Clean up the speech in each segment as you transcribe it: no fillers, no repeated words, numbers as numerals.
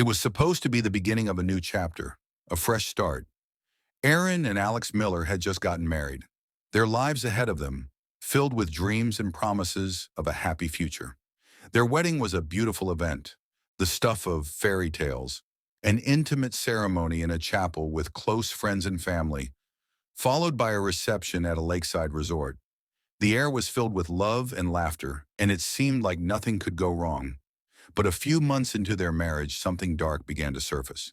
It was supposed to be the beginning of a new chapter, a fresh start. Aaron and Alex Miller had just gotten married, their lives ahead of them, filled with dreams and promises of a happy future. Their wedding was a beautiful event, the stuff of fairy tales, an intimate ceremony in a chapel with close friends and family, followed by a reception at a lakeside resort. The air was filled with love and laughter, and it seemed like nothing could go wrong. But a few months into their marriage, something dark began to surface.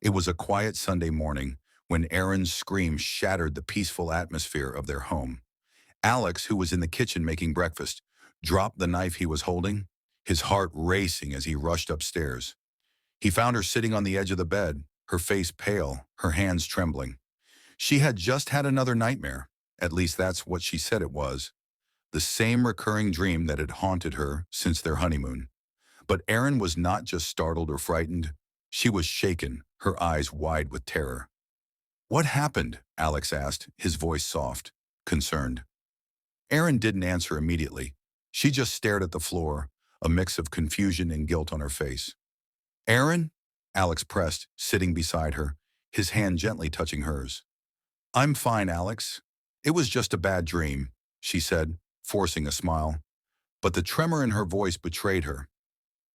It was a quiet Sunday morning when Aaron's scream shattered the peaceful atmosphere of their home. Alex, who was in the kitchen making breakfast, dropped the knife he was holding, his heart racing as he rushed upstairs. He found her sitting on the edge of the bed, her face pale, her hands trembling. She had just had another nightmare. At least that's what she said it was. The same recurring dream that had haunted her since their honeymoon. But Erin was not just startled or frightened. She was shaken, her eyes wide with terror. "What happened?" Alex asked, his voice soft, concerned. Erin didn't answer immediately. She just stared at the floor, a mix of confusion and guilt on her face. "Erin?" Alex pressed, sitting beside her, his hand gently touching hers. "I'm fine, Alex. It was just a bad dream," she said, forcing a smile. But the tremor in her voice betrayed her.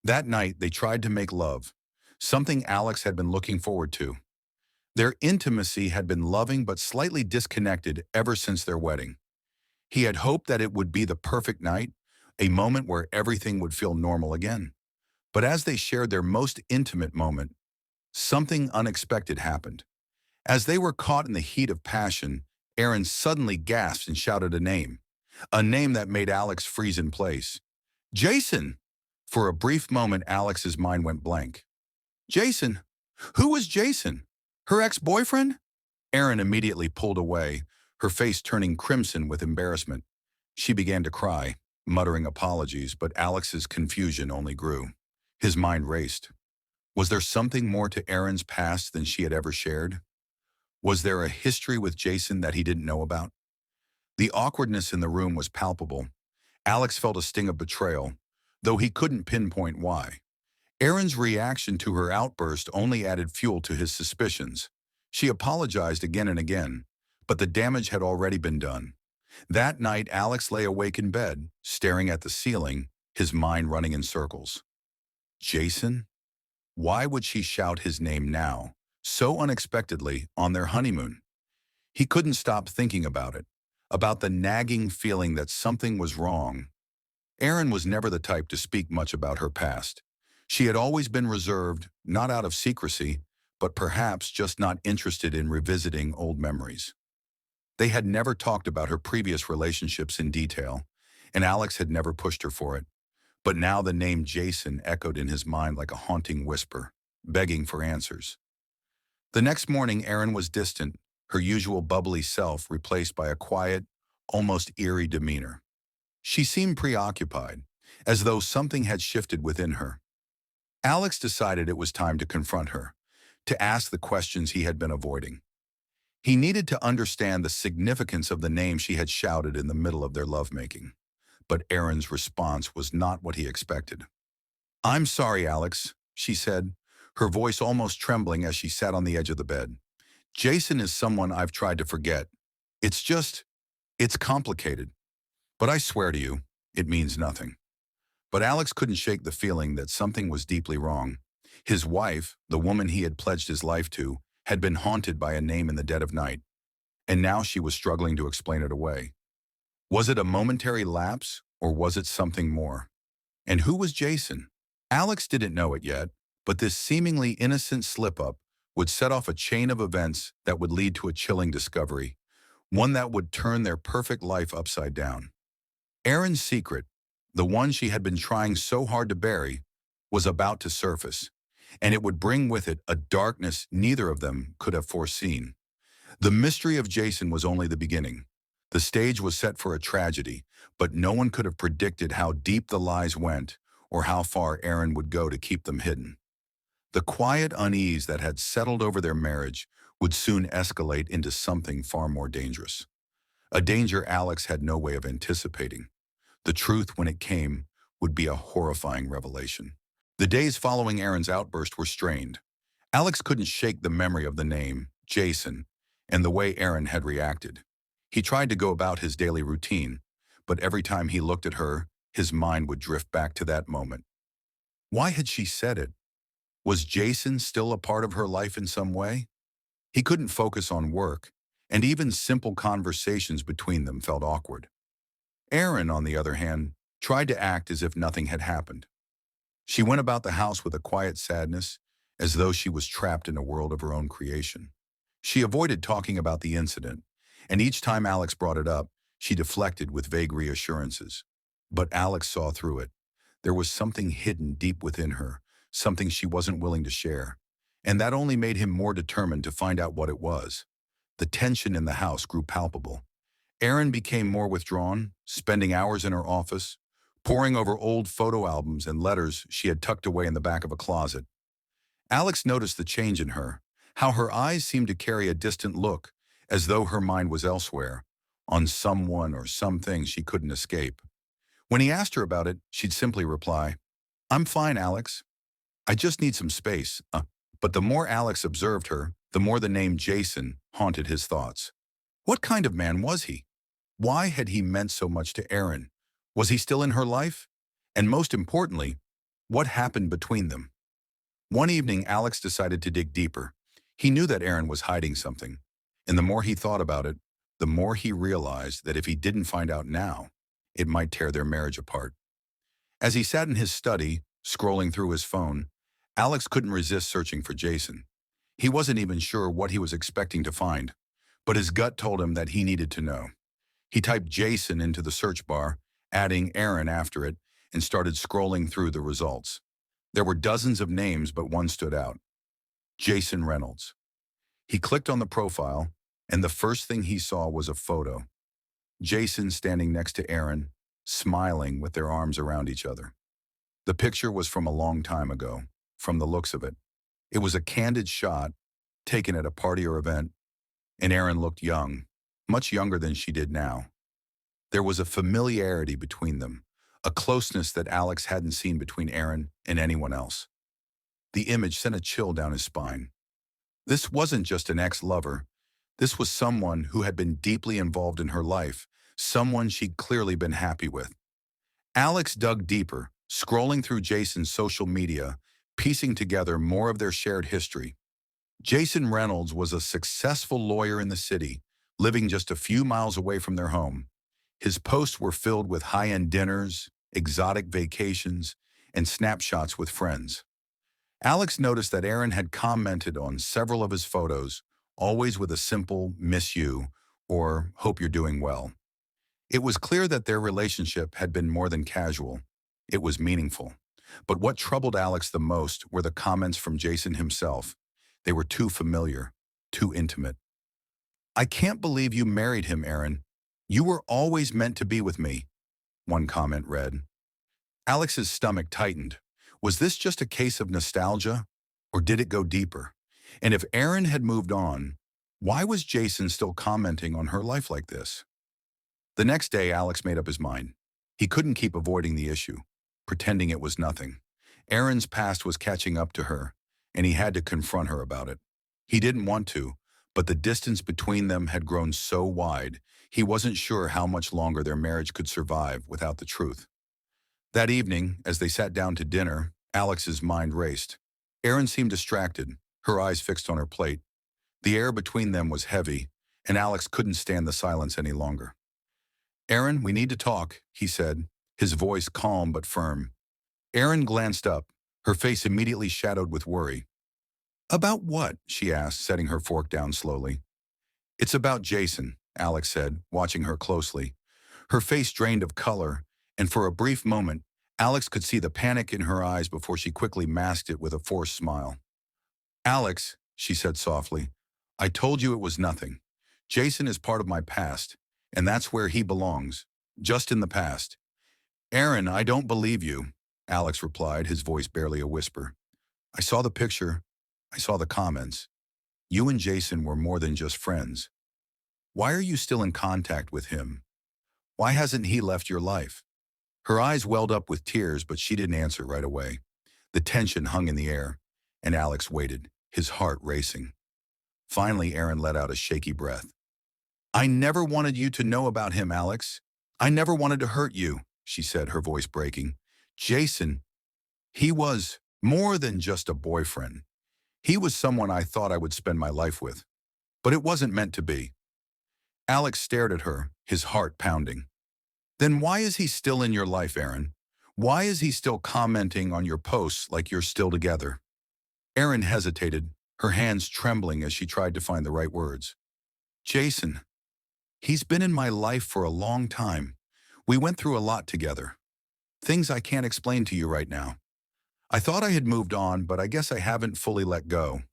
That night, they tried to make love, something Alex had been looking forward to. Their intimacy had been loving but slightly disconnected ever since their wedding. He had hoped that it would be the perfect night, a moment where everything would feel normal again. But as they shared their most intimate moment, something unexpected happened. As they were caught in the heat of passion, Aaron suddenly gasped and shouted a name that made Alex freeze in place. "Jason!" For a brief moment, Alex's mind went blank. "Jason? Who was Jason? Her ex-boyfriend?" Aaron immediately pulled away, her face turning crimson with embarrassment. She began to cry, muttering apologies, but Alex's confusion only grew. His mind raced. Was there something more to Aaron's past than she had ever shared? Was there a history with Jason that he didn't know about? The awkwardness in the room was palpable. Alex felt a sting of betrayal, though he couldn't pinpoint why. Aaron's reaction to her outburst only added fuel to his suspicions. She apologized again and again, but the damage had already been done. That night, Alex lay awake in bed, staring at the ceiling, his mind running in circles. Jason? Why would she shout his name now, so unexpectedly, on their honeymoon? He couldn't stop thinking about the nagging feeling that something was wrong. Erin was never the type to speak much about her past. She had always been reserved, not out of secrecy, but perhaps just not interested in revisiting old memories. They had never talked about her previous relationships in detail, and Alex had never pushed her for it. But now the name Jason echoed in his mind like a haunting whisper, begging for answers. The next morning, Erin was distant, her usual bubbly self replaced by a quiet, almost eerie demeanor. She seemed preoccupied, as though something had shifted within her. Alex decided it was time to confront her, to ask the questions he had been avoiding. He needed to understand the significance of the name she had shouted in the middle of their lovemaking. But Erin's response was not what he expected. "I'm sorry, Alex," she said, her voice almost trembling as she sat on the edge of the bed. "Jason is someone I've tried to forget. It's complicated. But I swear to you, it means nothing." But Alex couldn't shake the feeling that something was deeply wrong. His wife, the woman he had pledged his life to, had been haunted by a name in the dead of night. And now she was struggling to explain it away. Was it a momentary lapse, or was it something more? And who was Jason? Alex didn't know it yet, but this seemingly innocent slip-up would set off a chain of events that would lead to a chilling discovery, one that would turn their perfect life upside down. Erin's secret, the one she had been trying so hard to bury, was about to surface, and it would bring with it a darkness neither of them could have foreseen. The mystery of Jason was only the beginning. The stage was set for a tragedy, but no one could have predicted how deep the lies went or how far Erin would go to keep them hidden. The quiet unease that had settled over their marriage would soon escalate into something far more dangerous. A danger Alex had no way of anticipating. The truth, when it came, would be a horrifying revelation. The days following Aaron's outburst were strained. Alex couldn't shake the memory of the name, Jason, and the way Aaron had reacted. He tried to go about his daily routine, but every time he looked at her, his mind would drift back to that moment. Why had she said it? Was Jason still a part of her life in some way? He couldn't focus on work, and even simple conversations between them felt awkward. Erin, on the other hand, tried to act as if nothing had happened. She went about the house with a quiet sadness, as though she was trapped in a world of her own creation. She avoided talking about the incident, and each time Alex brought it up, she deflected with vague reassurances. But Alex saw through it. There was something hidden deep within her, something she wasn't willing to share. And that only made him more determined to find out what it was. The tension in the house grew palpable. Erin became more withdrawn, spending hours in her office, poring over old photo albums and letters she had tucked away in the back of a closet. Alex noticed the change in her, how her eyes seemed to carry a distant look, as though her mind was elsewhere, on someone or something she couldn't escape. When he asked her about it, she'd simply reply, "I'm fine, Alex. I just need some space." But the more Alex observed her, the more the name Jason haunted his thoughts. What kind of man was he? Why had he meant so much to Erin? Was he still in her life? And most importantly, what happened between them? One evening, Alex decided to dig deeper. He knew that Erin was hiding something, and the more he thought about it, the more he realized that if he didn't find out now, it might tear their marriage apart. As he sat in his study, scrolling through his phone, Alex couldn't resist searching for Jason. He wasn't even sure what he was expecting to find, but his gut told him that he needed to know. He typed Jason into the search bar, adding Erin after it, and started scrolling through the results. There were dozens of names, but one stood out: Jason Reynolds. He clicked on the profile, and the first thing he saw was a photo. Jason standing next to Erin, smiling with their arms around each other. The picture was from a long time ago, from the looks of it. It was a candid shot, taken at a party or event, and Erin looked young, much younger than she did now. There was a familiarity between them, a closeness that Alex hadn't seen between Erin and anyone else. The image sent a chill down his spine. This wasn't just an ex-lover. This was someone who had been deeply involved in her life, someone she'd clearly been happy with. Alex dug deeper, scrolling through Jason's social media, piecing together more of their shared history. Jason Reynolds was a successful lawyer in the city, living just a few miles away from their home. His posts were filled with high-end dinners, exotic vacations, and snapshots with friends. Alex noticed that Erin had commented on several of his photos, always with a simple "miss you" or "hope you're doing well." It was clear that their relationship had been more than casual. It was meaningful. But what troubled Alex the most were the comments from Jason himself. They were too familiar, too intimate. "I can't believe you married him, Erin. You were always meant to be with me," one comment read. Alex's stomach tightened. Was this just a case of nostalgia, or did it go deeper? And if Erin had moved on, why was Jason still commenting on her life like this? The next day, Alex made up his mind. He couldn't keep avoiding the issue, pretending it was nothing. Erin's past was catching up to her, and he had to confront her about it. He didn't want to, but the distance between them had grown so wide, he wasn't sure how much longer their marriage could survive without the truth. That evening, as they sat down to dinner, Alex's mind raced. Erin seemed distracted, her eyes fixed on her plate. The air between them was heavy, and Alex couldn't stand the silence any longer. "Erin, we need to talk," he said, his voice calm but firm. Erin glanced up, her face immediately shadowed with worry. "About what?" she asked, setting her fork down slowly. "It's about Jason," Alex said, watching her closely. Her face drained of color, and for a brief moment, Alex could see the panic in her eyes before she quickly masked it with a forced smile. "Alex," she said softly, "I told you it was nothing. Jason is part of my past, and that's where he belongs, just in the past." "Erin, I don't believe you," Alex replied, his voice barely a whisper. "I saw the picture. I saw the comments. You and Jason were more than just friends. Why are you still in contact with him? Why hasn't he left your life?" Her eyes welled up with tears, but she didn't answer right away. The tension hung in the air, and Alex waited, his heart racing. Finally, Aaron let out a shaky breath. "I never wanted you to know about him, Alex. I never wanted to hurt you," she said, her voice breaking. "Jason, he was more than just a boyfriend. He was someone I thought I would spend my life with. But it wasn't meant to be." Alex stared at her, his heart pounding. "Then why is he still in your life, Aaron? Why is he still commenting on your posts like you're still together?" Aaron hesitated, her hands trembling as she tried to find the right words. "Jason, he's been in my life for a long time. We went through a lot together. Things I can't explain to you right now. I thought I had moved on, but I guess I haven't fully let go.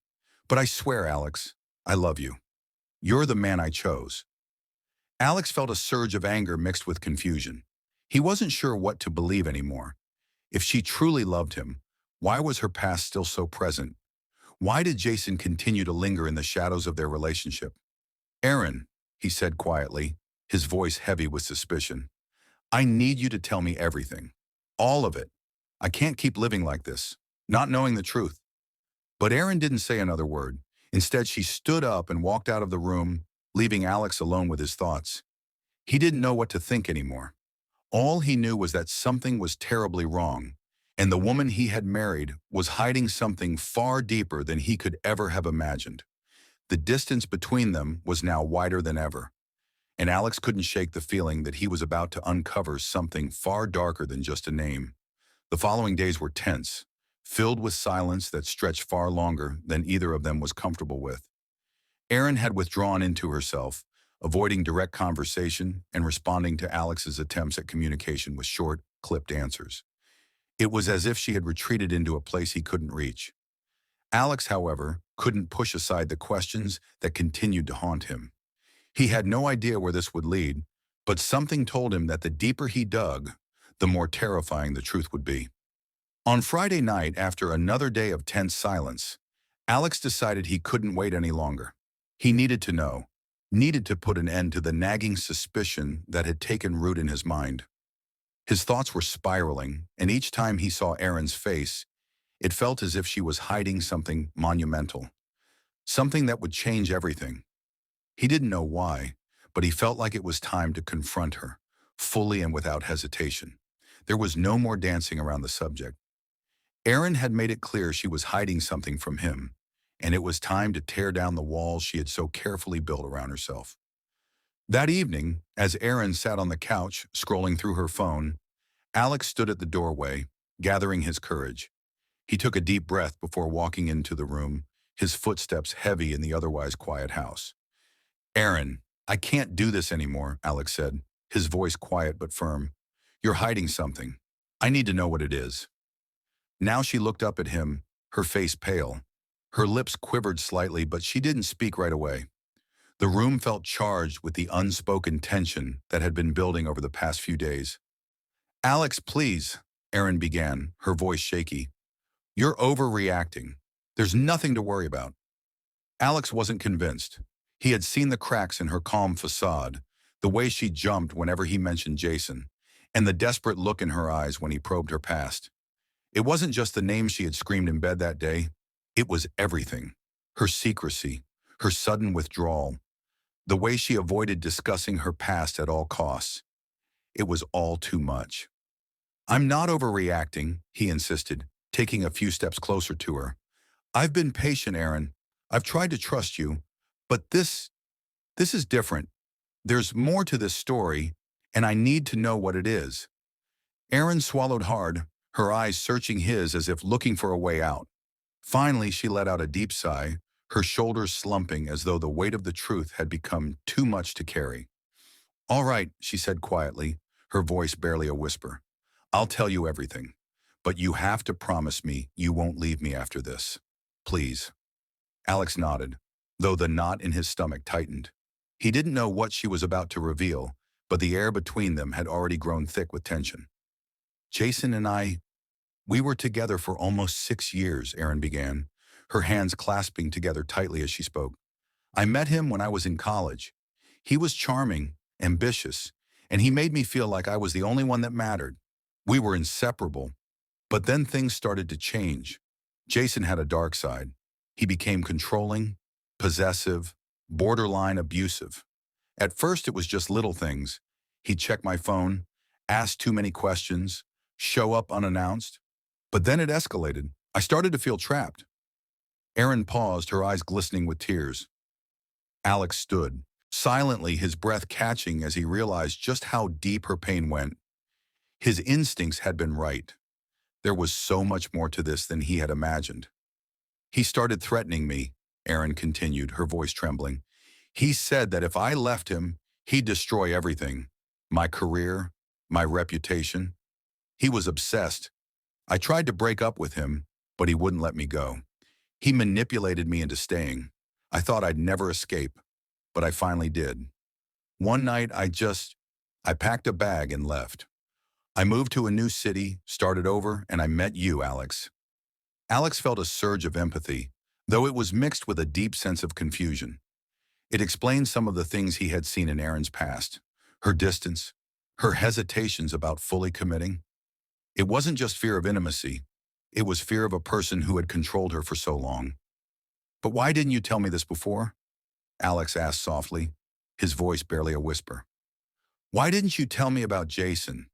But I swear, Alex, I love you. You're the man I chose." Alex felt a surge of anger mixed with confusion. He wasn't sure what to believe anymore. If she truly loved him, why was her past still so present? Why did Jason continue to linger in the shadows of their relationship? "Aaron," he said quietly, his voice heavy with suspicion, "I need you to tell me everything. All of it. I can't keep living like this, not knowing the truth." But Aaron didn't say another word. Instead, she stood up and walked out of the room, leaving Alex alone with his thoughts. He didn't know what to think anymore. All he knew was that something was terribly wrong, and the woman he had married was hiding something far deeper than he could ever have imagined. The distance between them was now wider than ever, and Alex couldn't shake the feeling that he was about to uncover something far darker than just a name. The following days were tense, filled with silence that stretched far longer than either of them was comfortable with. Erin had withdrawn into herself, avoiding direct conversation and responding to Alex's attempts at communication with short, clipped answers. It was as if she had retreated into a place he couldn't reach. Alex, however, couldn't push aside the questions that continued to haunt him. He had no idea where this would lead, but something told him that the deeper he dug, the more terrifying the truth would be. On Friday night, after another day of tense silence, Alex decided he couldn't wait any longer. He needed to know, needed to put an end to the nagging suspicion that had taken root in his mind. His thoughts were spiraling, and each time he saw Erin's face, it felt as if she was hiding something monumental, something that would change everything. He didn't know why, but he felt like it was time to confront her, fully and without hesitation. There was no more dancing around the subject. Erin had made it clear she was hiding something from him, and it was time to tear down the walls she had so carefully built around herself. That evening, as Erin sat on the couch, scrolling through her phone, Alex stood at the doorway, gathering his courage. He took a deep breath before walking into the room, his footsteps heavy in the otherwise quiet house. "Erin, I can't do this anymore," Alex said, his voice quiet but firm. "You're hiding something. I need to know what it is." Now she looked up at him, her face pale. Her lips quivered slightly, but she didn't speak right away. The room felt charged with the unspoken tension that had been building over the past few days. "Alex, please," Erin began, her voice shaky. "You're overreacting. There's nothing to worry about." Alex wasn't convinced. He had seen the cracks in her calm facade, the way she jumped whenever he mentioned Jason, and the desperate look in her eyes when he probed her past. It wasn't just the name she had screamed in bed that day. It was everything. Her secrecy, her sudden withdrawal, the way she avoided discussing her past at all costs. It was all too much. "I'm not overreacting," he insisted, taking a few steps closer to her. "I've been patient, Erin. I've tried to trust you. But this is different. There's more to this story, and I need to know what it is." Erin swallowed hard, her eyes searching his as if looking for a way out. Finally, she let out a deep sigh, her shoulders slumping as though the weight of the truth had become too much to carry. "All right," she said quietly, her voice barely a whisper. "I'll tell you everything. But you have to promise me you won't leave me after this. Please." Alex nodded, though the knot in his stomach tightened. He didn't know what she was about to reveal, but the air between them had already grown thick with tension. "Jason and we were together for almost 6 years," Erin began, her hands clasping together tightly as she spoke. "I met him when I was in college. He was charming, ambitious, and he made me feel like I was the only one that mattered. We were inseparable. But then things started to change. Jason had a dark side. He became controlling, possessive, borderline abusive. At first, it was just little things. He'd check my phone, ask too many questions, show up unannounced. But then it escalated. I started to feel trapped. Erin paused, her eyes glistening with tears. Alex stood, silently, his breath catching as he realized just how deep her pain went. His instincts had been right. There was so much more to this than he had imagined. He started threatening me, Erin continued, her voice trembling. He said that if I left him, he'd destroy everything. My career, my reputation. He was obsessed. I tried to break up with him, but he wouldn't let me go. He manipulated me into staying. I thought I'd never escape, but I finally did. One night, I packed a bag and left. I moved to a new city, started over, and I met you, Alex. Alex felt a surge of empathy, though it was mixed with a deep sense of confusion. It explained some of the things he had seen in Erin's past, her distance, her hesitations about fully committing. It wasn't just fear of intimacy, it was fear of a person who had controlled her for so long. But why didn't you tell me this before? Alex asked softly, his voice barely a whisper. Why didn't you tell me about Jason?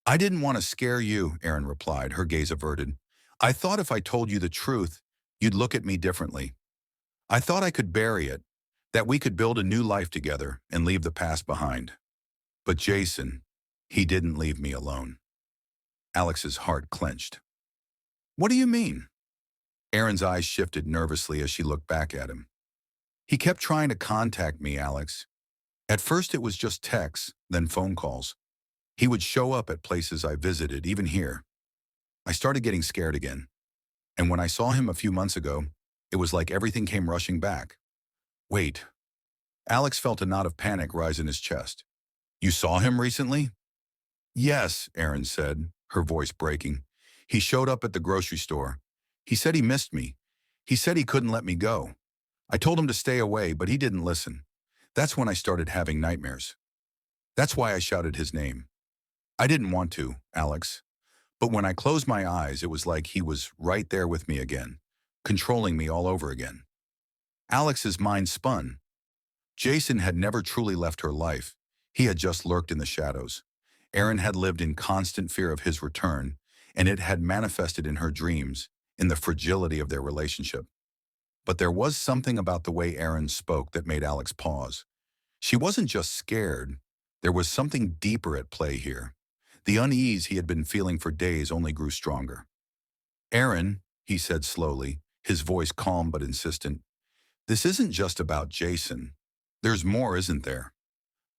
I didn't want to scare you, Erin replied, her gaze averted. I thought if I told you the truth, you'd look at me differently. I thought I could bury it, that we could build a new life together and leave the past behind. But Jason, he didn't leave me alone. Alex's heart clenched. What do you mean? Erin's eyes shifted nervously as she looked back at him. He kept trying to contact me, Alex. At first it was just texts, then phone calls. He would show up at places I visited, even here. I started getting scared again. And when I saw him a few months ago, it was like everything came rushing back. Wait. Alex felt a knot of panic rise in his chest. You saw him recently? Yes, Erin said, her voice breaking. He showed up at the grocery store. He said he missed me. He said he couldn't let me go. I told him to stay away, but he didn't listen. That's when I started having nightmares. That's why I shouted his name. I didn't want to, Alex. But when I closed my eyes, it was like he was right there with me again, controlling me all over again. Alex's mind spun. Jason had never truly left her life. He had just lurked in the shadows. Erin had lived in constant fear of his return, and it had manifested in her dreams, in the fragility of their relationship. But there was something about the way Erin spoke that made Alex pause. She wasn't just scared. There was something deeper at play here. The unease he had been feeling for days only grew stronger. Erin, he said slowly, his voice calm but insistent, this isn't just about Jason. There's more, isn't there?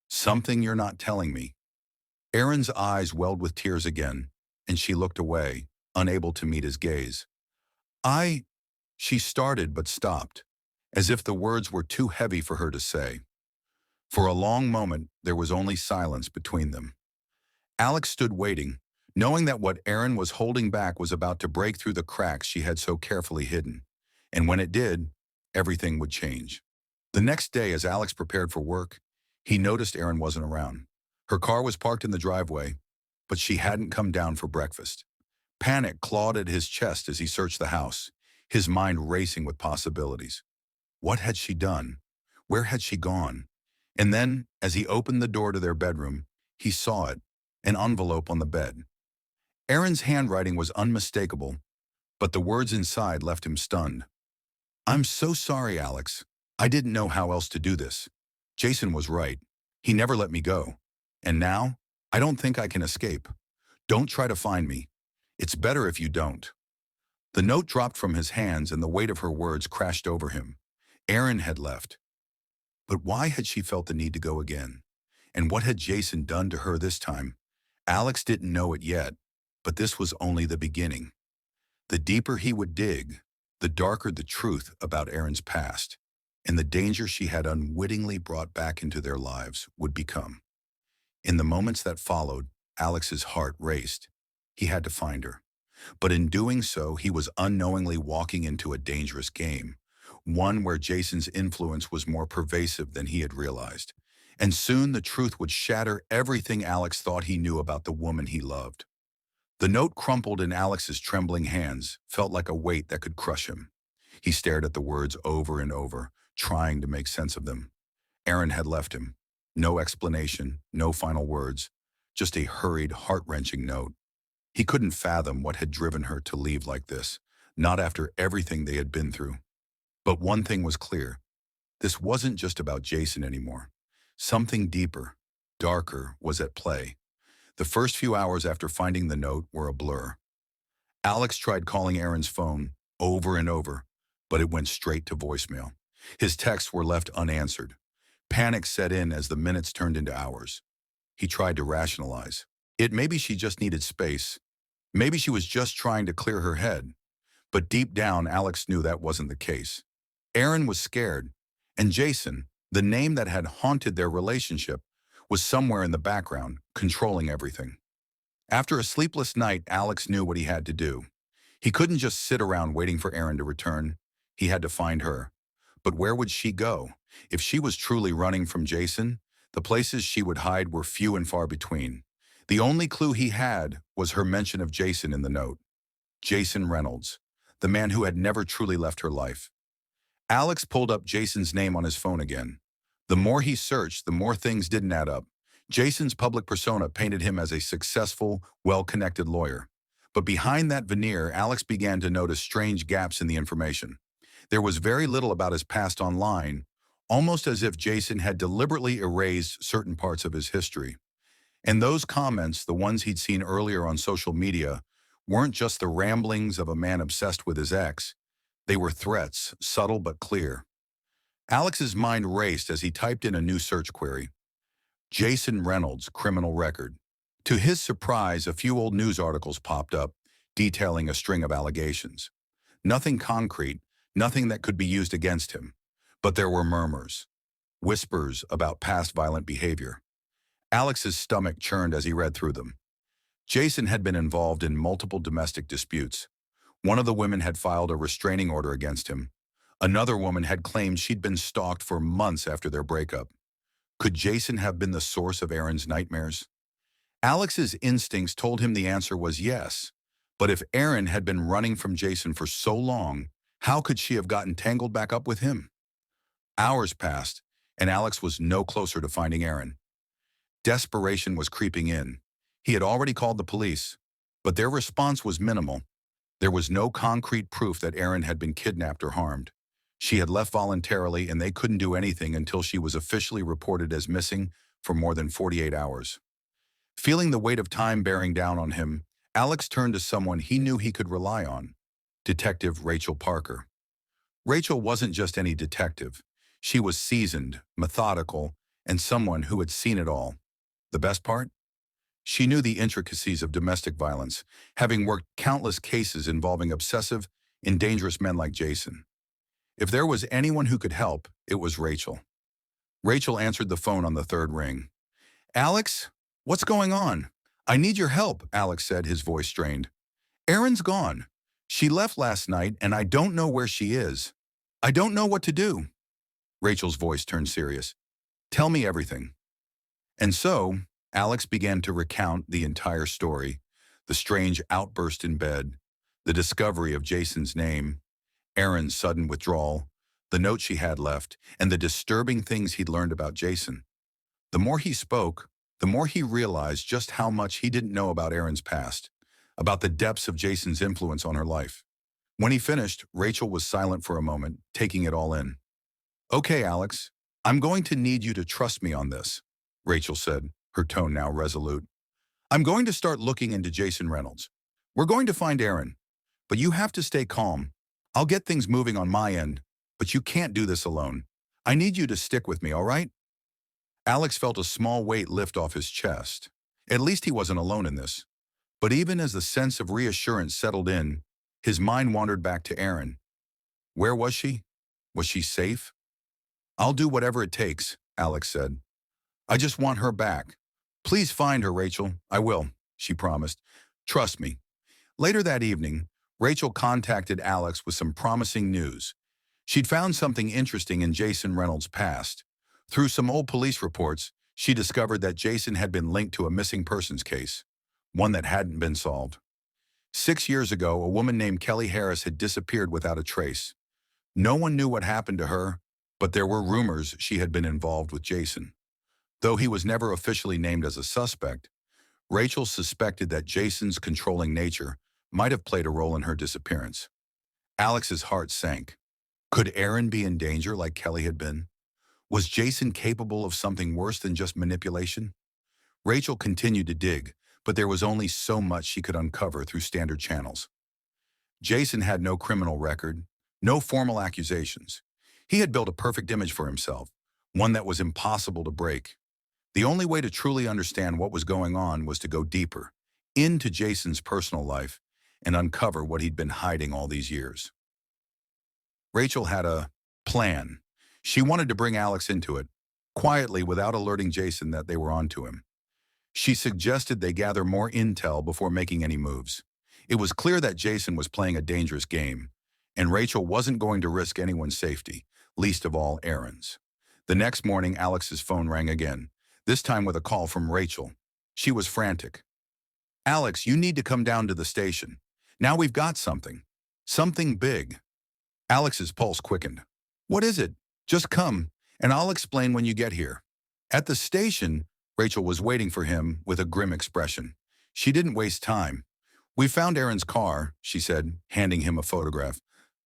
Something you're not telling me. Erin's eyes welled with tears again, and she looked away, unable to meet his gaze. She started but stopped, as if the words were too heavy for her to say. For a long moment, there was only silence between them. Alex stood waiting, knowing that what Erin was holding back was about to break through the cracks she had so carefully hidden. And when it did, everything would change. The next day, as Alex prepared for work, he noticed Erin wasn't around. Her car was parked in the driveway, but she hadn't come down for breakfast. Panic clawed at his chest as he searched the house, his mind racing with possibilities. What had she done? Where had she gone? And then, as he opened the door to their bedroom, he saw it, an envelope on the bed. Erin's handwriting was unmistakable, but the words inside left him stunned. I'm so sorry, Alex. I didn't know how else to do this. Jason was right. He never let me go. And now, I don't think I can escape. Don't try to find me. It's better if you don't. The note dropped from his hands and the weight of her words crashed over him. Erin had left. But why had she felt the need to go again? And what had Jason done to her this time? Alex didn't know it yet, but this was only the beginning. The deeper he would dig, the darker the truth about Erin's past, and the danger she had unwittingly brought back into their lives would become. In the moments that followed, Alex's heart raced. He had to find her. But in doing so, he was unknowingly walking into a dangerous game, one where Jason's influence was more pervasive than he had realized. And soon the truth would shatter everything Alex thought he knew about the woman he loved. The note crumpled in Alex's trembling hands, felt like a weight that could crush him. He stared at the words over and over, trying to make sense of them. Erin had left him. No explanation, no final words, just a hurried, heart-wrenching note. He couldn't fathom what had driven her to leave like this, not after everything they had been through. But one thing was clear. This wasn't just about Jason anymore. Something deeper, darker was at play. The first few hours after finding the note were a blur. Alex tried calling Erin's phone over and over, but it went straight to voicemail. His texts were left unanswered. Panic set in as the minutes turned into hours. He tried to rationalize. Maybe she just needed space. Maybe she was just trying to clear her head. But deep down, Alex knew that wasn't the case. Erin was scared, and Jason, the name that had haunted their relationship, was somewhere in the background, controlling everything. After a sleepless night, Alex knew what he had to do. He couldn't just sit around waiting for Erin to return. He had to find her. But where would she go? If she was truly running from Jason, the places she would hide were few and far between. The only clue he had was her mention of Jason in the note. Jason Reynolds, the man who had never truly left her life. Alex pulled up Jason's name on his phone again. The more he searched, the more things didn't add up. Jason's public persona painted him as a successful, well-connected lawyer. But behind that veneer, Alex began to notice strange gaps in the information. There was very little about his past online, almost as if Jason had deliberately erased certain parts of his history. And those comments, the ones he'd seen earlier on social media, weren't just the ramblings of a man obsessed with his ex. They were threats, subtle but clear. Alex's mind raced as he typed in a new search query. Jason Reynolds, criminal record. To his surprise, a few old news articles popped up, detailing a string of allegations. Nothing concrete, nothing that could be used against him. But there were murmurs, whispers about past violent behavior. Alex's stomach churned as he read through them. Jason had been involved in multiple domestic disputes. One of the women had filed a restraining order against him. Another woman had claimed she'd been stalked for months after their breakup. Could Jason have been the source of Erin's nightmares? Alex's instincts told him the answer was yes. But if Erin had been running from Jason for so long, how could she have gotten tangled back up with him? Hours passed, and Alex was no closer to finding Erin. Desperation was creeping in. He had already called the police, but their response was minimal. There was no concrete proof that Erin had been kidnapped or harmed. She had left voluntarily, and they couldn't do anything until she was officially reported as missing for more than 48 hours. Feeling the weight of time bearing down on him, Alex turned to someone he knew he could rely on, Detective Rachel Parker. Rachel wasn't just any detective. She was seasoned, methodical, and someone who had seen it all. The best part? She knew the intricacies of domestic violence, having worked countless cases involving obsessive and dangerous men like Jason. If there was anyone who could help, it was Rachel. Rachel answered the phone on the third ring. "Alex, what's going on? I need your help," Alex said, his voice strained. "Erin's gone. She left last night, and I don't know where she is. I don't know what to do." Rachel's voice turned serious. "Tell me everything." And so, Alex began to recount the entire story, the strange outburst in bed, the discovery of Jason's name, Erin's sudden withdrawal, the note she had left, and the disturbing things he'd learned about Jason. The more he spoke, the more he realized just how much he didn't know about Erin's past, about the depths of Jason's influence on her life. When he finished, Rachel was silent for a moment, taking it all in. "Okay, Alex, I'm going to need you to trust me on this," Rachel said, her tone now resolute. "I'm going to start looking into Jason Reynolds. We're going to find Erin, but you have to stay calm. I'll get things moving on my end, but you can't do this alone. I need you to stick with me, all right?" Alex felt a small weight lift off his chest. At least he wasn't alone in this. But even as the sense of reassurance settled in, his mind wandered back to Erin. Where was she? Was she safe? "I'll do whatever it takes," Alex said. "I just want her back. Please find her, Rachel." "I will," she promised. "Trust me." Later that evening, Rachel contacted Alex with some promising news. She'd found something interesting in Jason Reynolds' past. Through some old police reports, she discovered that Jason had been linked to a missing persons case, one that hadn't been solved. 6 years ago, a woman named Kelly Harris had disappeared without a trace. No one knew what happened to her, but there were rumors she had been involved with Jason. Though he was never officially named as a suspect, Rachel suspected that Jason's controlling nature might have played a role in her disappearance. Alex's heart sank. Could Aaron be in danger like Kelly had been? Was Jason capable of something worse than just manipulation? Rachel continued to dig, but there was only so much she could uncover through standard channels. Jason had no criminal record, no formal accusations. He had built a perfect image for himself, one that was impossible to break. The only way to truly understand what was going on was to go deeper, into Jason's personal life, and uncover what he'd been hiding all these years. Rachel had a plan. She wanted to bring Alex into it, quietly without alerting Jason that they were onto him. She suggested they gather more intel before making any moves. It was clear that Jason was playing a dangerous game, and Rachel wasn't going to risk anyone's safety, least of all Aaron's. The next morning, Alex's phone rang again, this time with a call from Rachel. She was frantic. "Alex, you need to come down to the station. Now we've got something. Something big." Alex's pulse quickened. "What is it? Just come, and I'll explain when you get here." At the station, Rachel was waiting for him with a grim expression. She didn't waste time. "We found Aaron's car," she said, handing him a photograph.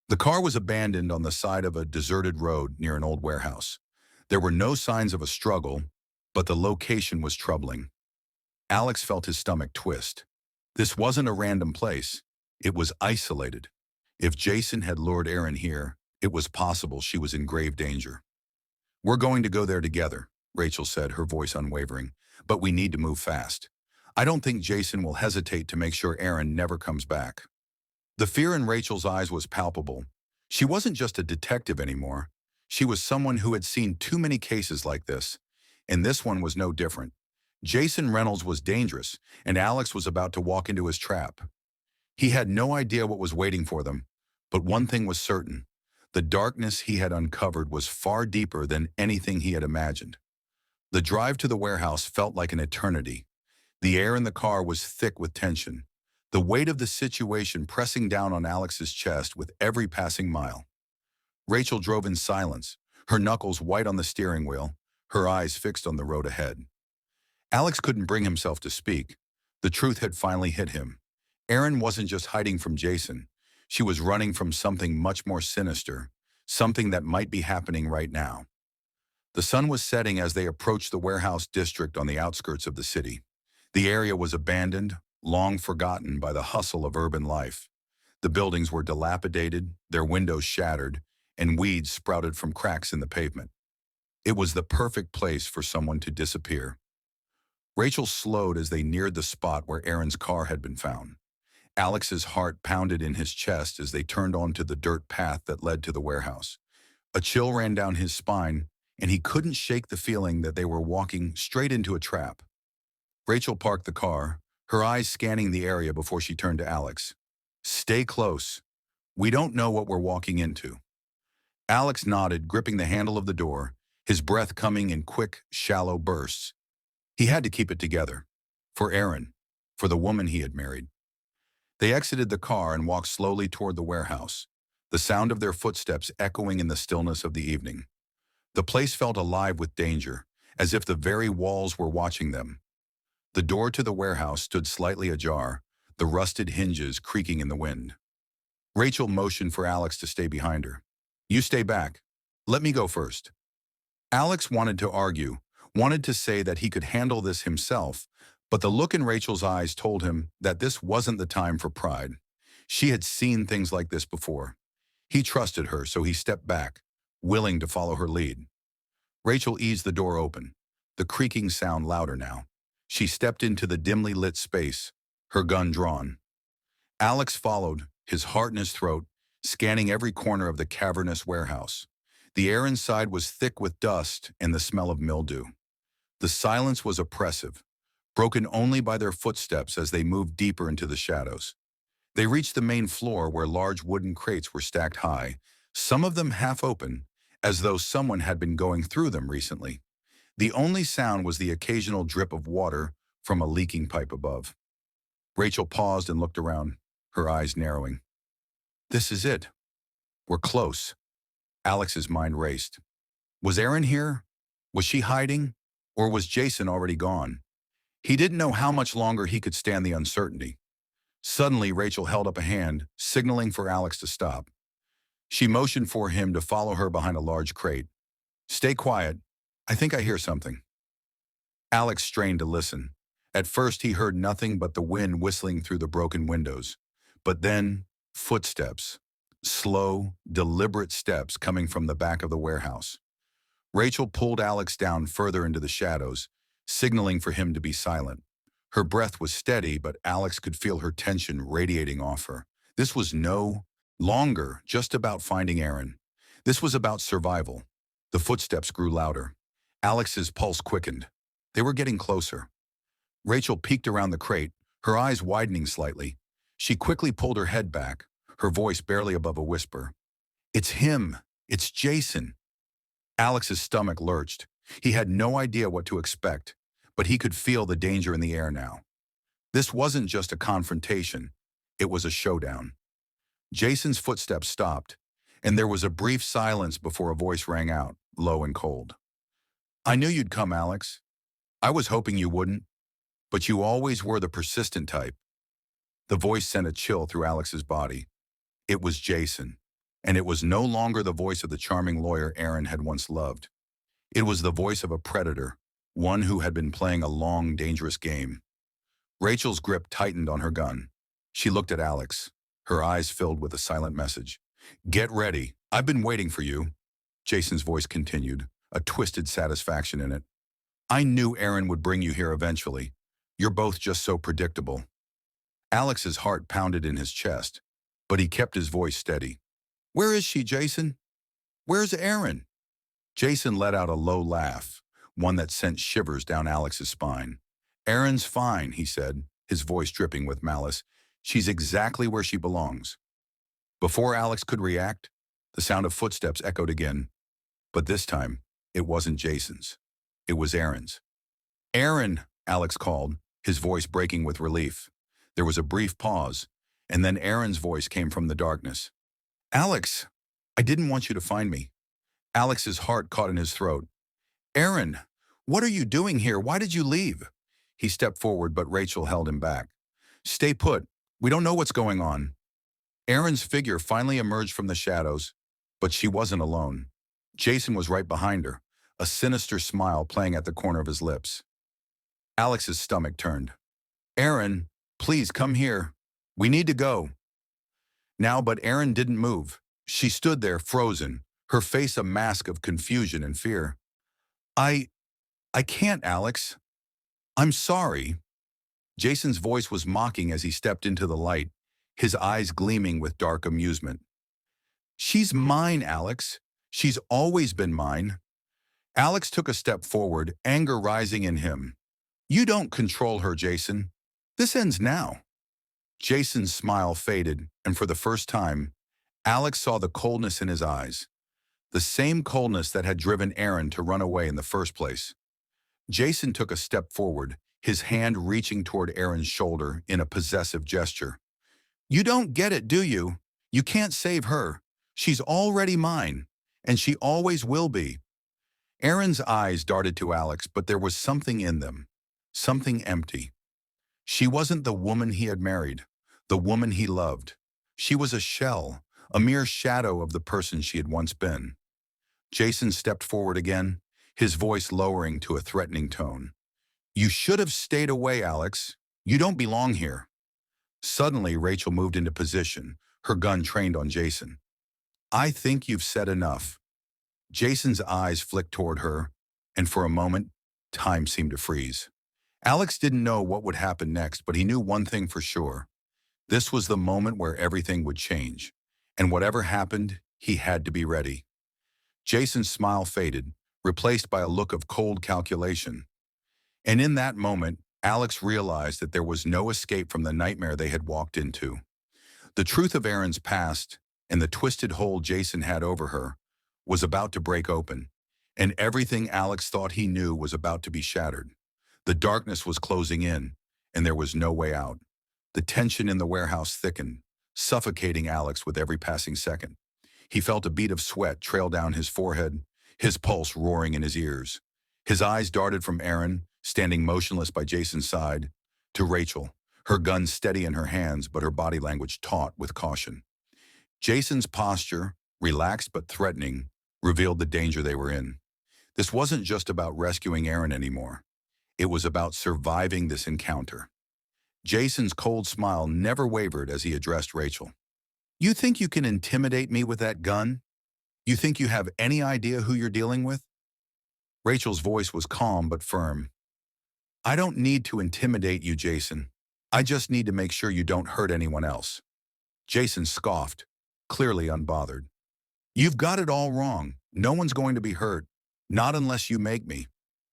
The car was abandoned on the side of a deserted road near an old warehouse. There were no signs of a struggle, but the location was troubling. Alex felt his stomach twist. This wasn't a random place. It was isolated. If Jason had lured Aaron here, it was possible she was in grave danger. "We're going to go there together," Rachel said, her voice unwavering, "but we need to move fast. I don't think Jason will hesitate to make sure Aaron never comes back." The fear in Rachel's eyes was palpable. She wasn't just a detective anymore. She was someone who had seen too many cases like this, and this one was no different. Jason Reynolds was dangerous, and Alex was about to walk into his trap. He had no idea what was waiting for them, but one thing was certain. The darkness he had uncovered was far deeper than anything he had imagined. The drive to the warehouse felt like an eternity. The air in the car was thick with tension, the weight of the situation pressing down on Alex's chest with every passing mile. Rachel drove in silence, her knuckles white on the steering wheel, her eyes fixed on the road ahead. Alex couldn't bring himself to speak. The truth had finally hit him. Aaron wasn't just hiding from Jason. She was running from something much more sinister, something that might be happening right now. The sun was setting as they approached the warehouse district on the outskirts of the city. The area was abandoned, long forgotten by the hustle of urban life. The buildings were dilapidated, their windows shattered, and weeds sprouted from cracks in the pavement. It was the perfect place for someone to disappear. Rachel slowed as they neared the spot where Aaron's car had been found. Alex's heart pounded in his chest as they turned onto the dirt path that led to the warehouse. A chill ran down his spine, and he couldn't shake the feeling that they were walking straight into a trap. Rachel parked the car, her eyes scanning the area before she turned to Alex. "Stay close. We don't know what we're walking into." Alex nodded, gripping the handle of the door, his breath coming in quick, shallow bursts. He had to keep it together. For Aaron, for the woman he had married. They exited the car and walked slowly toward the warehouse, the sound of their footsteps echoing in the stillness of the evening. The place felt alive with danger, as if the very walls were watching them. The door to the warehouse stood slightly ajar, the rusted hinges creaking in the wind. Rachel motioned for Alex to stay behind her. "You stay back. Let me go first." Alex wanted to argue, wanted to say that he could handle this himself, but the look in Rachel's eyes told him that this wasn't the time for pride. She had seen things like this before. He trusted her, so he stepped back, willing to follow her lead. Rachel eased the door open, the creaking sound louder now. She stepped into the dimly lit space, her gun drawn. Alex followed, his heart in his throat, scanning every corner of the cavernous warehouse. The air inside was thick with dust and the smell of mildew. The silence was oppressive, broken only by their footsteps as they moved deeper into the shadows. They reached the main floor where large wooden crates were stacked high, some of them half open, as though someone had been going through them recently. The only sound was the occasional drip of water from a leaking pipe above. Rachel paused and looked around. her eyes narrowing. This is it. We're close. Alex's mind raced. Was Erin here? Was she hiding? Or was Jason already gone? He didn't know how much longer he could stand the uncertainty. Suddenly, Rachel held up a hand, signaling for Alex to stop. She motioned for him to follow her behind a large crate. Stay quiet. I think I hear something. Alex strained to listen. At first, he heard nothing but the wind whistling through the broken windows. But then, footsteps. Slow, deliberate steps coming from the back of the warehouse. Rachel pulled Alex down further into the shadows, signaling for him to be silent. Her breath was steady, but Alex could feel her tension radiating off her. This was no longer just about finding Erin. This was about survival. The footsteps grew louder. Alex's pulse quickened. They were getting closer. Rachel peeked around the crate, her eyes widening slightly. She quickly pulled her head back, her voice barely above a whisper. It's him. It's Jason. Alex's stomach lurched. He had no idea what to expect, but he could feel the danger in the air now. This wasn't just a confrontation. It was a showdown. Jason's footsteps stopped, and there was a brief silence before a voice rang out, low and cold. I knew you'd come, Alex. I was hoping you wouldn't, but you always were the persistent type. The voice sent a chill through Alex's body. It was Jason, and it was no longer the voice of the charming lawyer Erin had once loved. It was the voice of a predator, one who had been playing a long, dangerous game. Rachel's grip tightened on her gun. She looked at Alex, her eyes filled with a silent message. Get ready. I've been waiting for you. Jason's voice continued, a twisted satisfaction in it. I knew Erin would bring you here eventually. You're both just so predictable. Alex's heart pounded in his chest, but he kept his voice steady. Where is she, Jason? Where's Erin? Jason let out a low laugh, one that sent shivers down Alex's spine. Erin's fine, he said, his voice dripping with malice. She's exactly where she belongs. Before Alex could react, the sound of footsteps echoed again. But this time, it wasn't Jason's. It was Erin's. Erin, Alex called, his voice breaking with relief. There was a brief pause, and then Erin's voice came from the darkness. Alex, I didn't want you to find me. Alex's heart caught in his throat. Erin, what are you doing here? Why did you leave? He stepped forward, but Rachel held him back. Stay put. We don't know what's going on. Erin's figure finally emerged from the shadows, but she wasn't alone. Jason was right behind her, a sinister smile playing at the corner of his lips. Alex's stomach turned. Erin, please come here. We need to go. Now, but Erin didn't move. She stood there, frozen, her face a mask of confusion and fear. I can't, Alex. I'm sorry. Jason's voice was mocking as he stepped into the light, his eyes gleaming with dark amusement. She's mine, Alex. She's always been mine. Alex took a step forward, anger rising in him. You don't control her, Jason. This ends now. Jason's smile faded, and for the first time, Alex saw the coldness in his eyes. The same coldness that had driven Erin to run away in the first place. Jason took a step forward, his hand reaching toward Erin's shoulder in a possessive gesture. You don't get it, do you? You can't save her. She's already mine, and she always will be. Erin's eyes darted to Alex, but there was something in them, something empty. She wasn't the woman he had married, the woman he loved. She was a shell, a mere shadow of the person she had once been. Jason stepped forward again, his voice lowering to a threatening tone. You should have stayed away, Alex. You don't belong here. Suddenly, Rachel moved into position, her gun trained on Jason. I think you've said enough. Jason's eyes flicked toward her, and for a moment, time seemed to freeze. Alex didn't know what would happen next, but he knew one thing for sure. This was the moment where everything would change, and whatever happened, he had to be ready. Jason's smile faded, replaced by a look of cold calculation. And in that moment, Alex realized that there was no escape from the nightmare they had walked into. The truth of Erin's past and the twisted hold Jason had over her was about to break open, and everything Alex thought he knew was about to be shattered. The darkness was closing in, and there was no way out. The tension in the warehouse thickened, suffocating Alex with every passing second. He felt a bead of sweat trail down his forehead, his pulse roaring in his ears. His eyes darted from Aaron, standing motionless by Jason's side, to Rachel, her gun steady in her hands but her body language taut with caution. Jason's posture, relaxed but threatening, revealed the danger they were in. This wasn't just about rescuing Aaron anymore. It was about surviving this encounter. Jason's cold smile never wavered as he addressed Rachel. "You think you can intimidate me with that gun? You think you have any idea who you're dealing with?" Rachel's voice was calm but firm. "I don't need to intimidate you, Jason. I just need to make sure you don't hurt anyone else." Jason scoffed, clearly unbothered. "You've got it all wrong. No one's going to be hurt. Not unless you make me.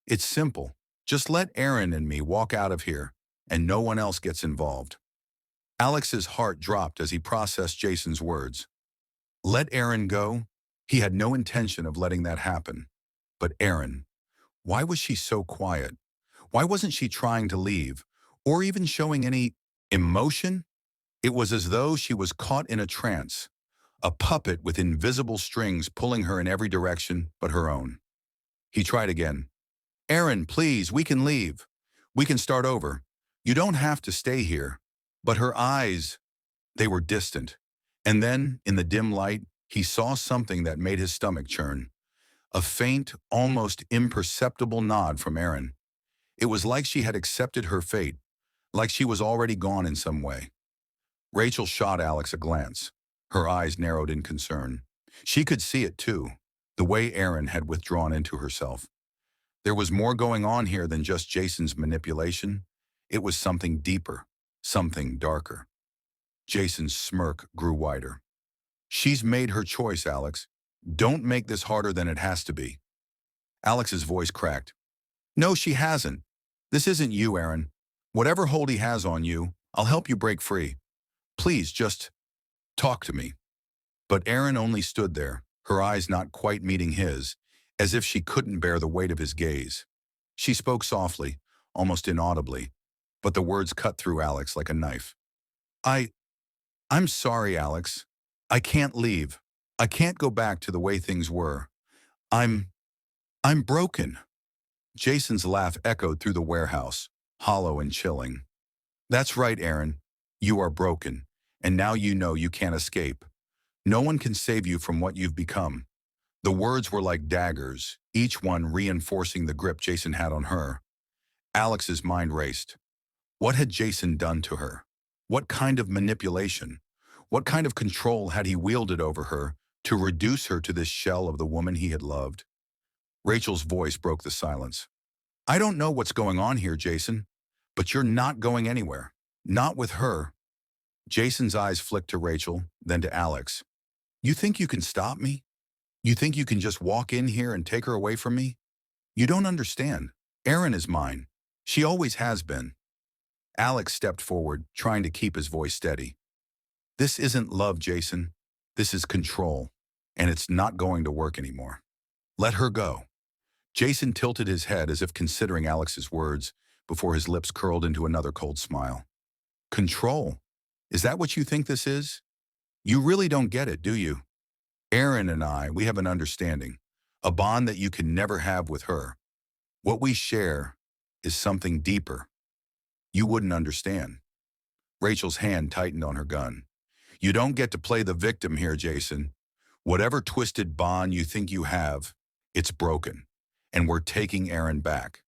It's simple. Just let Aaron and me walk out of here, and no one else gets involved." Alex's heart dropped as he processed Jason's words. Let Aaron go? He had no intention of letting that happen. But Aaron, why was she so quiet? Why wasn't she trying to leave, or even showing any emotion? It was as though she was caught in a trance, a puppet with invisible strings pulling her in every direction but her own. He tried again. "Aaron, please, we can leave. We can start over. You don't have to stay here." But her eyes, they were distant. And then, in the dim light, he saw something that made his stomach churn. A faint, almost imperceptible nod from Aaron. It was like she had accepted her fate, like she was already gone in some way. Rachel shot Alex a glance. Her eyes narrowed in concern. She could see it too, the way Aaron had withdrawn into herself. There was more going on here than just Jason's manipulation. It was something deeper, something darker. Jason's smirk grew wider. "She's made her choice, Alex. Don't make this harder than it has to be." Alex's voice cracked. "No, she hasn't. This isn't you, Aaron. Whatever hold he has on you, I'll help you break free. Please, just talk to me." But Aaron only stood there, her eyes not quite meeting his, as if she couldn't bear the weight of his gaze. She spoke softly, almost inaudibly, but the words cut through Alex like a knife. I'm sorry, Alex. I can't leave. I can't go back to the way things were. I'm broken." Jason's laugh echoed through the warehouse, hollow and chilling. "That's right, Aaron. You are broken, and now you know you can't escape. No one can save you from what you've become." The words were like daggers, each one reinforcing the grip Jason had on her. Alex's mind raced. What had Jason done to her? What kind of manipulation? What kind of control had he wielded over her to reduce her to this shell of the woman he had loved? Rachel's voice broke the silence. "I don't know what's going on here, Jason, but you're not going anywhere. Not with her." Jason's eyes flicked to Rachel, then to Alex. "You think you can stop me? You think you can just walk in here and take her away from me? You don't understand. Erin is mine. She always has been." Alex stepped forward, trying to keep his voice steady. "This isn't love, Jason. This is control, and it's not going to work anymore. Let her go." Jason tilted his head as if considering Alex's words before his lips curled into another cold smile. "Control? Is that what you think this is? You really don't get it, do you? Erin and I, we have an understanding, a bond that you can never have with her. What we share is something deeper. You wouldn't understand." Rachel's hand tightened on her gun. "You don't get to play the victim here, Jason. Whatever twisted bond you think you have, it's broken, and we're taking Erin back."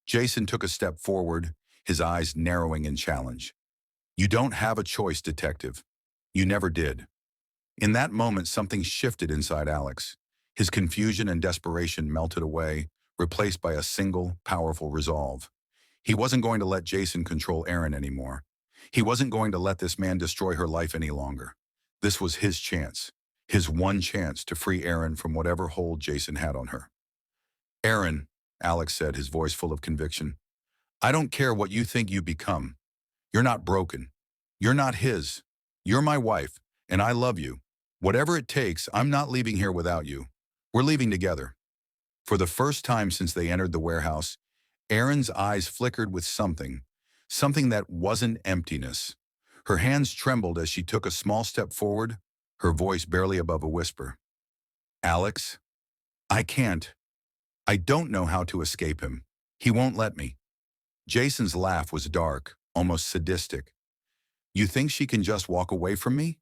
Jason took a step forward, his eyes narrowing in challenge. "You don't have a choice, detective. You never did." In that moment, something shifted inside Alex. His confusion and desperation melted away, replaced by a single, powerful resolve. He wasn't going to let Jason control Erin anymore. He wasn't going to let this man destroy her life any longer. This was his chance, his one chance to free Erin from whatever hold Jason had on her. "Erin," Alex said, his voice full of conviction, "I don't care what you think you've become. You're not broken. You're not his. You're my wife, and I love you. Whatever it takes, I'm not leaving here without you. We're leaving together." For the first time since they entered the warehouse, Erin's eyes flickered with something something that wasn't emptiness. Her hands trembled as she took a small step forward, her voice barely above a whisper. Alex, I can't. I don't know how to escape him. He won't let me. Jason's laugh was dark, almost sadistic. You think she can just walk away from me?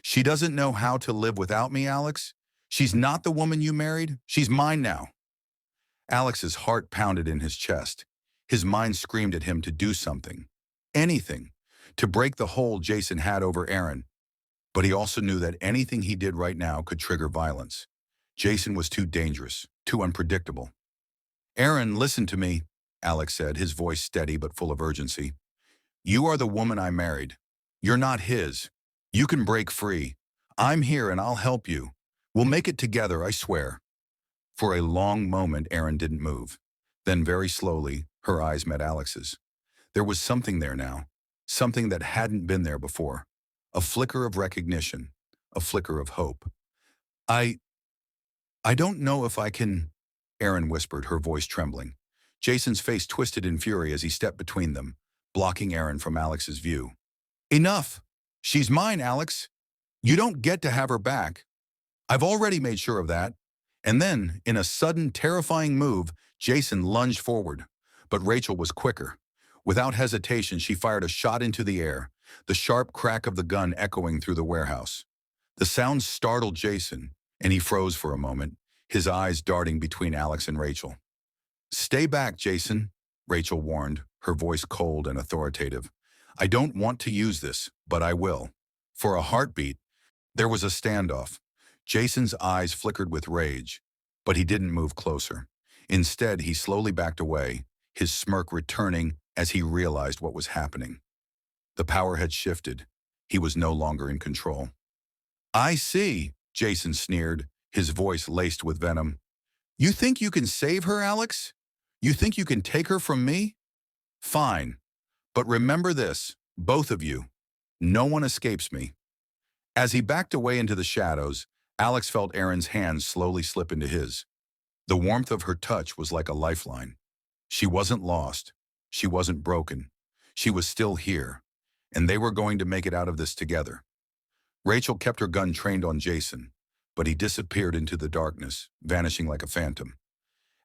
She doesn't know how to live without me, Alex. She's not the woman you married. She's mine now. Alex's heart pounded in his chest. His mind screamed at him to do something. Anything. To break the hold Jason had over Erin. But he also knew that anything he did right now could trigger violence. Jason was too dangerous, too unpredictable. Erin, listen to me, Alex said, his voice steady but full of urgency. You are the woman I married. You're not his. You can break free. I'm here and I'll help you. We'll make it together, I swear. For a long moment, Erin didn't move. Then very slowly, her eyes met Alex's. There was something there now, something that hadn't been there before. A flicker of recognition, a flicker of hope. I don't know if I can, Erin whispered, her voice trembling. Jason's face twisted in fury as he stepped between them, blocking Erin from Alex's view. Enough! She's mine, Alex. You don't get to have her back. I've already made sure of that. And then, in a sudden, terrifying move, Jason lunged forward. But Rachel was quicker. Without hesitation, she fired a shot into the air, the sharp crack of the gun echoing through the warehouse. The sound startled Jason, and he froze for a moment, his eyes darting between Alex and Rachel. Stay back, Jason, Rachel warned, her voice cold and authoritative. I don't want to use this, but I will. For a heartbeat, there was a standoff. Jason's eyes flickered with rage, but he didn't move closer. Instead, he slowly backed away, his smirk returning as he realized what was happening. The power had shifted. He was no longer in control. I see, Jason sneered, his voice laced with venom. You think you can save her, Alex? You think you can take her from me? Fine. But remember this, both of you. No one escapes me. As he backed away into the shadows, Alex felt Erin's hands slowly slip into his. The warmth of her touch was like a lifeline. She wasn't lost. She wasn't broken. She was still here, and they were going to make it out of this together. Rachel kept her gun trained on Jason, but he disappeared into the darkness, vanishing like a phantom.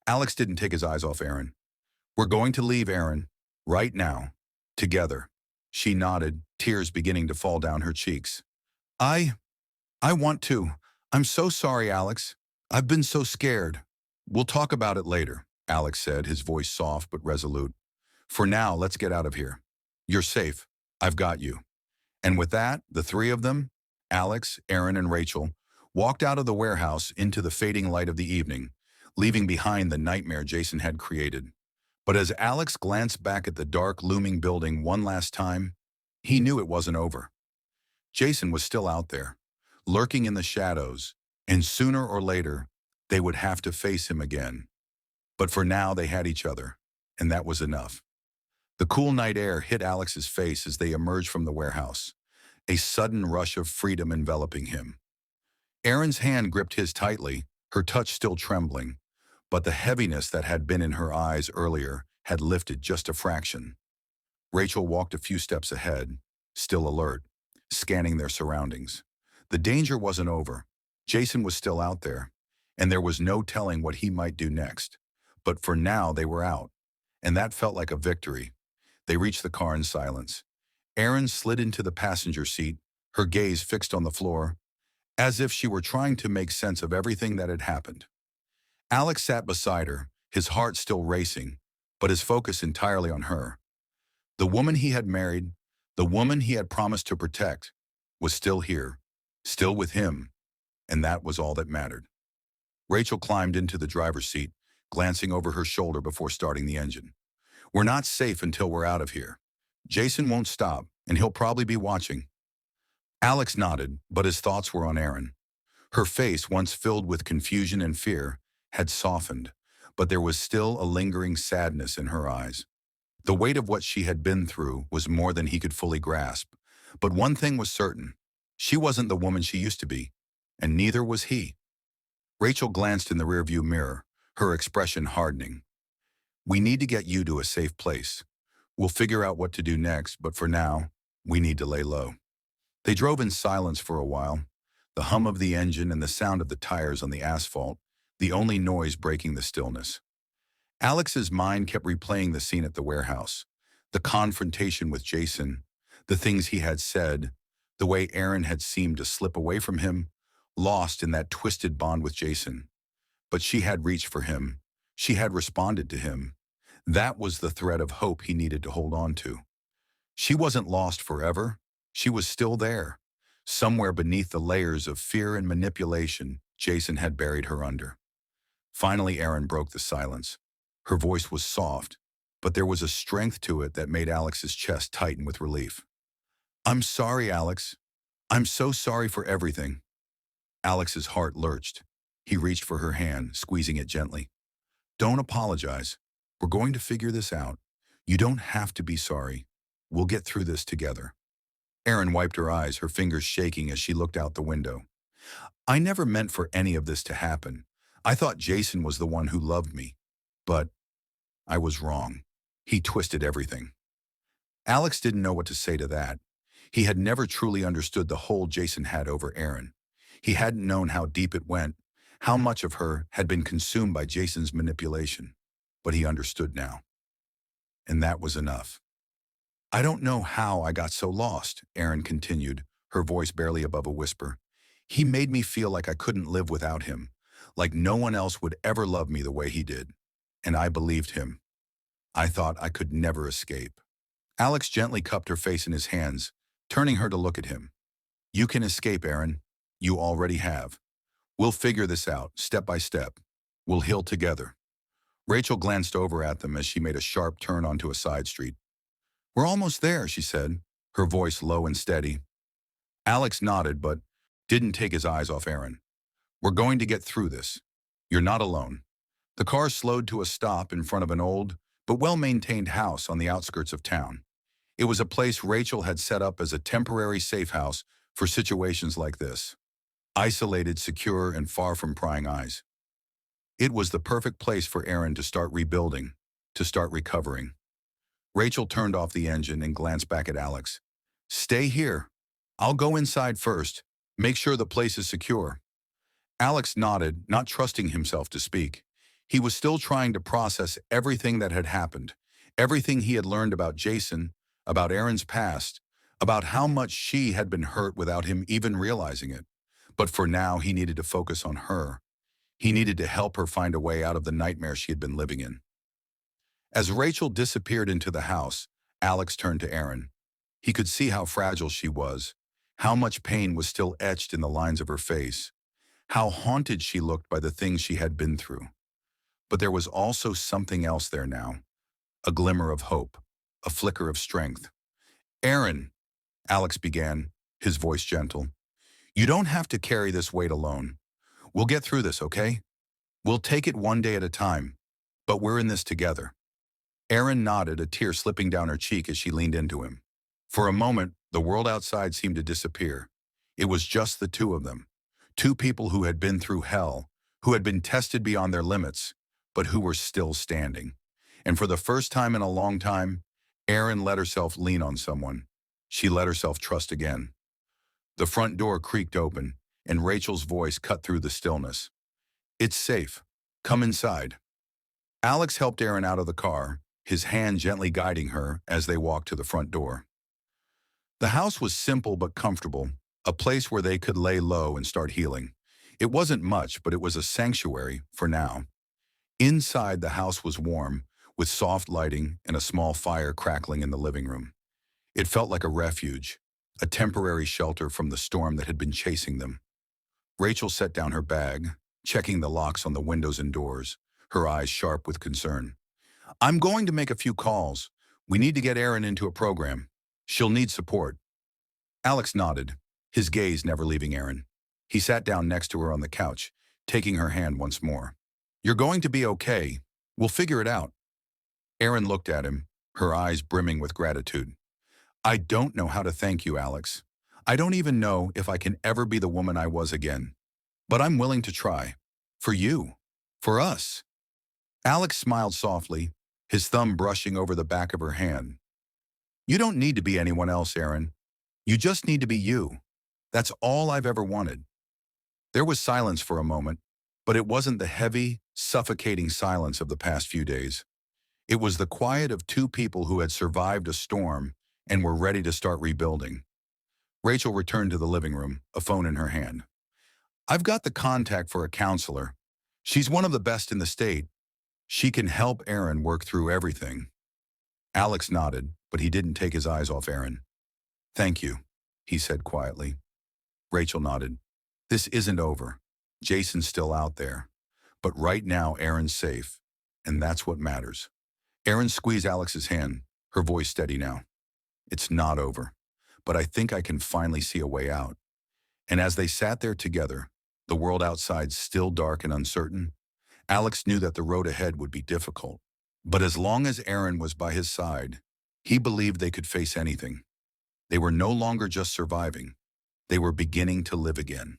Alex didn't take his eyes off Erin. We're going to leave, Erin, right now, together. She nodded, tears beginning to fall down her cheeks. I want to. I'm so sorry, Alex. I've been so scared. We'll talk about it later, Alex said, his voice soft but resolute. For now, let's get out of here. You're safe. I've got you. And with that, the three of them, Alex, Erin, and Rachel, walked out of the warehouse into the fading light of the evening, leaving behind the nightmare Jason had created. But as Alex glanced back at the dark, looming building one last time, he knew it wasn't over. Jason was still out there, lurking in the shadows, and sooner or later, they would have to face him again. But for now, they had each other, and that was enough. The cool night air hit Alex's face as they emerged from the warehouse, a sudden rush of freedom enveloping him. Erin's hand gripped his tightly, her touch still trembling, but the heaviness that had been in her eyes earlier had lifted just a fraction. Rachel walked a few steps ahead, still alert, scanning their surroundings. The danger wasn't over. Jason was still out there, and there was no telling what he might do next. But for now, they were out, and that felt like a victory. They reached the car in silence. Erin slid into the passenger seat, her gaze fixed on the floor, as if she were trying to make sense of everything that had happened. Alex sat beside her, his heart still racing, but his focus entirely on her. The woman he had married, the woman he had promised to protect, was still here, still with him, and that was all that mattered. Rachel climbed into the driver's seat, glancing over her shoulder before starting the engine. We're not safe until we're out of here. Jason won't stop, and he'll probably be watching. Alex nodded, but his thoughts were on Erin. Her face, once filled with confusion and fear, had softened, but there was still a lingering sadness in her eyes. The weight of what she had been through was more than he could fully grasp. But one thing was certain. She wasn't the woman she used to be, and neither was he. Rachel glanced in the rearview mirror, her expression hardening. We need to get you to a safe place. We'll figure out what to do next, but for now, we need to lay low. They drove in silence for a while, the hum of the engine and the sound of the tires on the asphalt, the only noise breaking the stillness. Alex's mind kept replaying the scene at the warehouse, the confrontation with Jason, the things he had said, the way Aaron had seemed to slip away from him, lost in that twisted bond with Jason. But she had reached for him. She had responded to him. That was the thread of hope he needed to hold on to. She wasn't lost forever. She was still there. Somewhere beneath the layers of fear and manipulation Jason had buried her under. Finally, Aaron broke the silence. Her voice was soft, but there was a strength to it that made Alex's chest tighten with relief. "I'm sorry, Alex. I'm so sorry for everything." Alex's heart lurched. He reached for her hand, squeezing it gently. "Don't apologize. We're going to figure this out. You don't have to be sorry. We'll get through this together." Erin wiped her eyes, her fingers shaking as she looked out the window. "I never meant for any of this to happen. I thought Jason was the one who loved me. But I was wrong. He twisted everything." Alex didn't know what to say to that. He had never truly understood the hold Jason had over Erin. He hadn't known how deep it went, how much of her had been consumed by Jason's manipulation. But he understood now. And that was enough. "I don't know how I got so lost," Erin continued, her voice barely above a whisper. "He made me feel like I couldn't live without him, like no one else would ever love me the way he did. And I believed him. I thought I could never escape." Alex gently cupped her face in his hands, turning her to look at him. "You can escape, Erin. You already have. We'll figure this out, step by step. We'll heal together." Rachel glanced over at them as she made a sharp turn onto a side street. "We're almost there," she said, her voice low and steady. Alex nodded, but didn't take his eyes off Erin. "We're going to get through this. You're not alone." The car slowed to a stop in front of an old, but well-maintained house on the outskirts of town. It was a place Rachel had set up as a temporary safe house for situations like this. Isolated, secure, and far from prying eyes. It was the perfect place for Erin to start rebuilding, to start recovering. Rachel turned off the engine and glanced back at Alex. "Stay here. I'll go inside first. Make sure the place is secure." Alex nodded, not trusting himself to speak. He was still trying to process everything that had happened, everything he had learned about Jason, about Erin's past, about how much she had been hurt without him even realizing it. But for now, he needed to focus on her. He needed to help her find a way out of the nightmare she had been living in. As Rachel disappeared into the house, Alex turned to Erin. He could see how fragile she was, how much pain was still etched in the lines of her face, how haunted she looked by the things she had been through. But there was also something else there now, a glimmer of hope, a flicker of strength. "Erin," Alex began, his voice gentle, "you don't have to carry this weight alone. We'll get through this, okay? We'll take it one day at a time, but we're in this together." Erin nodded, a tear slipping down her cheek as she leaned into him. For a moment, the world outside seemed to disappear. It was just the two of them, two people who had been through hell, who had been tested beyond their limits, but who were still standing. And for the first time in a long time, Erin let herself lean on someone. She let herself trust again. The front door creaked open, and Rachel's voice cut through the stillness. "It's safe. Come inside." Alex helped Erin out of the car, his hand gently guiding her as they walked to the front door. The house was simple but comfortable, a place where they could lay low and start healing. It wasn't much, but it was a sanctuary for now. Inside, the house was warm, with soft lighting and a small fire crackling in the living room. It felt like a refuge, a temporary shelter from the storm that had been chasing them. Rachel set down her bag, checking the locks on the windows and doors, her eyes sharp with concern. "I'm going to make a few calls. We need to get Erin into a program. She'll need support." Alex nodded, his gaze never leaving Erin. He sat down next to her on the couch, taking her hand once more. "You're going to be okay. We'll figure it out." Erin looked at him, her eyes brimming with gratitude. "I don't know how to thank you, Alex. I don't even know if I can ever be the woman I was again. But I'm willing to try. For you. For us." Alex smiled softly, his thumb brushing over the back of her hand. You don't need to be anyone else, Aaron. You just need to be you. That's all I've ever wanted. There was silence for a moment, but it wasn't the heavy, suffocating silence of the past few days. It was the quiet of two people who had survived a storm and were ready to start rebuilding. Rachel returned to the living room, a phone in her hand. I've got the contact for a counselor. She's one of the best in the state. She can help Aaron work through everything. Alex nodded, but he didn't take his eyes off Aaron. Thank you, he said quietly. Rachel nodded. This isn't over. Jason's still out there. But right now, Aaron's safe, and that's what matters. Aaron squeezed Alex's hand, her voice steady now. It's not over, but I think I can finally see a way out. And as they sat there together, the world outside still dark and uncertain, Alex knew that the road ahead would be difficult. But as long as Aaron was by his side, he believed they could face anything. They were no longer just surviving. They were beginning to live again.